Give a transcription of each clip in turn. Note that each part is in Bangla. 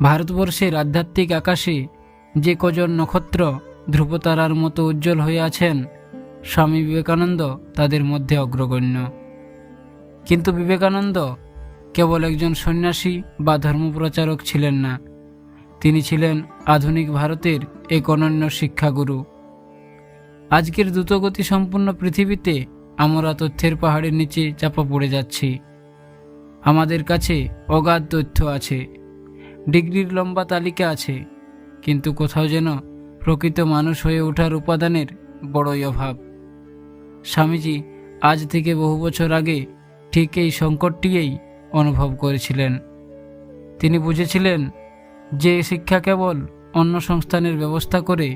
ভারতবর্ষের আধ্যাত্মিক আকাশে যে কজন নক্ষত্র ধ্রুবতারার মতো উজ্জ্বল হয়ে আছেন, স্বামী বিবেকানন্দ তাদের মধ্যে অগ্রগণ্য। কিন্তু বিবেকানন্দ কেবল একজন সন্ন্যাসী বা ধর্মপ্রচারক ছিলেন না, তিনি ছিলেন আধুনিক ভারতের এক অনন্য শিক্ষাগুরু। আজকের দ্রুতগতি সম্পন্ন পৃথিবীতে আমরা তথ্যের পাহাড়ের নিচে চাপা পড়ে যাচ্ছি। আমাদের কাছে অগাধ তথ্য আছে, ডিগ্রির লম্বা তালিকা আছে, কিন্তু কোথাও যেন প্রকৃত মানুষ হয়ে ওঠার উপাদানের বড়ই অভাব। স্বামীজি আজ থেকে বহু বছর আগে ঠিক এই সংকটটিই অনুভব করেছিলেন। তিনি বুঝেছিলেন যে শিক্ষা কেবল অন্য সংস্থানের ব্যবস্থা করে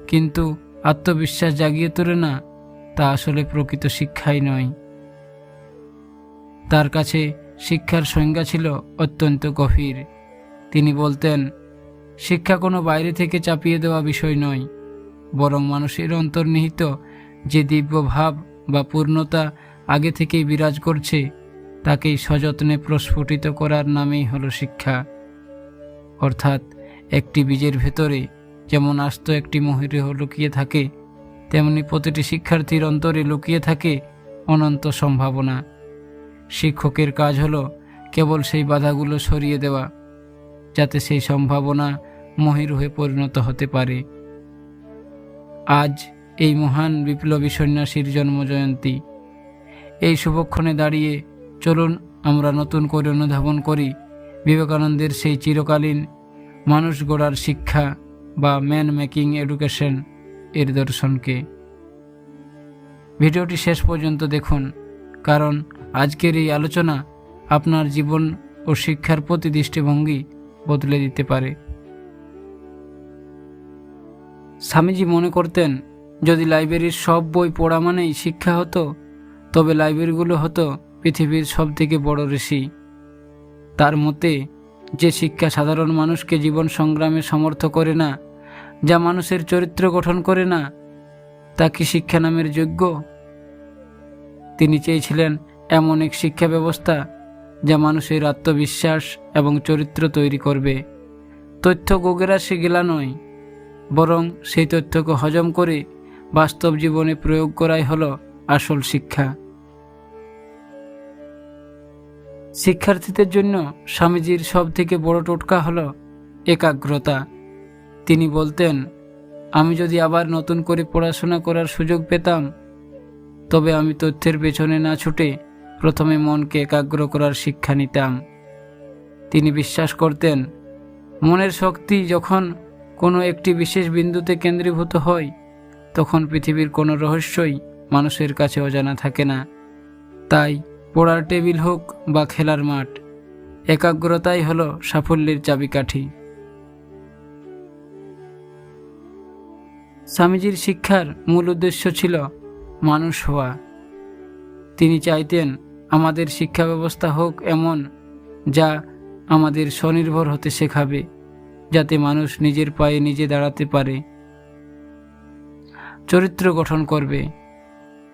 কিন্তু আত্মবিশ্বাস জাগিয়ে তোলে না, তা আসলে প্রকৃত শিক্ষাই নয়। তার কাছে শিক্ষার সংজ্ঞা ছিল অত্যন্ত গভীর। তিনি বলতেন, শিক্ষা কোনো বাইরে থেকে চাপিয়ে দেওয়া বিষয় নয়, বরং মানুষের অন্তর্নিহিত যে দিব্য ভাব বা পূর্ণতা আগে থেকেই বিরাজ করছে, তাকেই সযত্নে প্রস্ফুটিত করার নামেই হলো শিক্ষা। অর্থাৎ একটি বীজের ভেতরে যেমন আস্ত একটি মহিরুহ লুকিয়ে থাকে, তেমনি প্রতিটি শিক্ষার্থীর অন্তরে লুকিয়ে থাকে অনন্ত সম্ভাবনা। শিক্ষকের কাজ হলো কেবল সেই বাধাগুলো সরিয়ে দেওয়া, যাতে সেই সম্ভাবনা মহিরুহে পরিণত হতে পারে। আজ এই মহান বিপ্লবী সন্ন্যাসীর জন্মজয়ন্তী। এই শুভক্ষণে দাঁড়িয়ে চলুন আমরা নতুন করে অনুধাবন করি বিবেকানন্দের সেই চিরকালীন মানুষ গড়ার শিক্ষা বা ম্যান মেকিং এডুকেশন এর দর্শনকে। ভিডিওটি শেষ পর্যন্ত দেখুন, কারণ আজকের এই আলোচনা আপনার জীবন ও শিক্ষার প্রতি দৃষ্টিভঙ্গি বদলে দিতে পারে। স্বামীজি মনে করতেন, যদি লাইব্রেরির সব বই পড়া মানেই শিক্ষা হতো, তবে লাইব্রেরিগুলো হতো পৃথিবীর সবথেকে বড় ঋষি। তার মতে, যে শিক্ষা সাধারণ মানুষকে জীবন সংগ্রামে সমর্থ করে না, যা মানুষের চরিত্র গঠন করে না, তা কি শিক্ষা নামের যোগ্য? তিনি চেয়েছিলেন এমন এক শিক্ষা ব্যবস্থা যা মানুষের আত্মবিশ্বাস এবং চরিত্র তৈরি করবে। তথ্য গোগেরাশি গেলা নয়, বরং সেই তথ্যকে হজম করে বাস্তব জীবনে প্রয়োগ করাই হলো আসল শিক্ষা। শিক্ষার্থীদের জন্য স্বামীজির সবথেকে বড় টোটকা হলো একাগ্রতা। তিনি বলতেন, আমি যদি আবার নতুন করে পড়াশোনা করার সুযোগ পেতাম, তবে আমি তথ্যের পেছনে না ছুটে প্রথমে মনকে একাগ্র করার শিক্ষা নিতাম। তিনি বিশ্বাস করতেন, মনের শক্তি যখন কোনো একটি বিশেষ বিন্দুতে কেন্দ্রীভূত হয়, তখন পৃথিবীর কোনো রহস্যই মানুষের কাছে অজানা থাকে না। তাই পড়ার টেবিল হোক বা খেলার মাঠ, একাগ্রতাই হলো সাফল্যের চাবিকাঠি। স্বামীজির শিক্ষার মূল উদ্দেশ্য ছিল মানুষ হওয়া। তিনি চাইতেন আমাদের শিক্ষা ব্যবস্থা হোক এমন যা আমাদের স্বনির্ভর হতে শেখাবে, যাতে মানুষ নিজের পায়ে নিজে দাঁড়াতে পারে। চরিত্র গঠন করবে,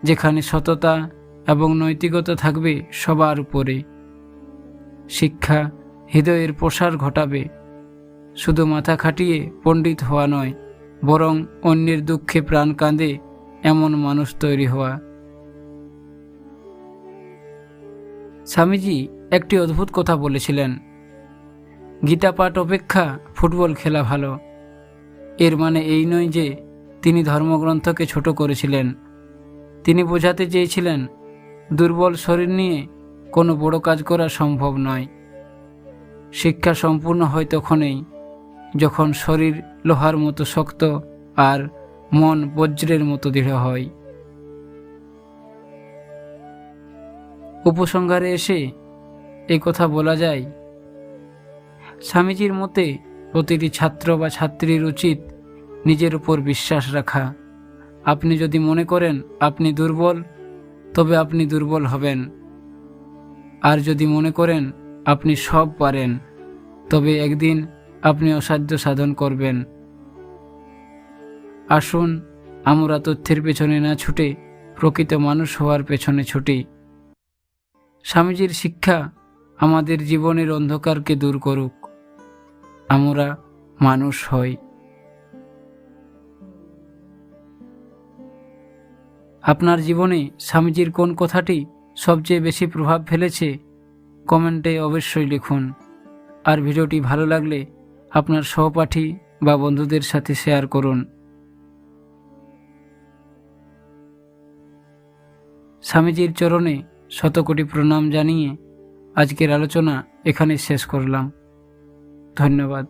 যেখানে সততা এবং নৈতিকতা থাকবে সবার উপরে। শিক্ষা হৃদয়ের প্রসার ঘটাবে, শুধু মাথা খাটিয়ে পণ্ডিত হওয়া নয়, বরং অন্যের দুঃখে প্রাণ কাঁদে এমন মানুষ তৈরি হওয়া। স্বামীজি একটি অদ্ভুত কথা বলেছিলেন, গীতা পাঠ অপেক্ষা ফুটবল খেলা ভালো। এর মানে এই নয় যে তিনি ধর্মগ্রন্থকে ছোট করেছিলেন। তিনি বোঝাতে চেয়েছিলেন, দুর্বল শরীর নিয়ে কোনো বড় কাজ করা সম্ভব নয়। শিক্ষা সম্পূর্ণ হয় তখনই যখন শরীর লোহার মতো শক্ত আর মন বজ্রের মতো দৃঢ় হয়। উপসংহারে এসে এই কথা বলা যায়, স্বামীজির মতে প্রতিটি ছাত্র বা ছাত্রীর উচিত নিজের উপর বিশ্বাস রাখা। আপনি যদি মনে করেন আপনি দুর্বল, তবে আপনি দুর্বল হবেন। আর যদি মনে করেন আপনি সব পারেন, তবে একদিন আপনি অসাধ্য সাধন করবেন। আসুন আমরা তথ্যের পেছনে না ছুটে প্রকৃত মানুষ হওয়ার পেছনে ছুটি। স্বামীজির শিক্ষা আমাদের জীবনের অন্ধকারকে দূর করুক। আমরা মানুষ হই। আপনার জীবনে স্বামীজির কোন কথাটি সবচেয়ে বেশি প্রভাব ফেলেছে কমেন্টে অবশ্যই লিখুন। আর ভিডিওটি ভালো লাগলে আপনার সহপাঠী বা বন্ধুদের সাথে শেয়ার করুন। স্বামীজির চরণে শতকোটি প্রণাম জানিয়ে আজকের আলোচনা এখানে শেষ করলাম। ধন্যবাদ।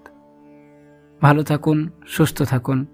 ভালো থাকুন, সুস্থ থাকুন।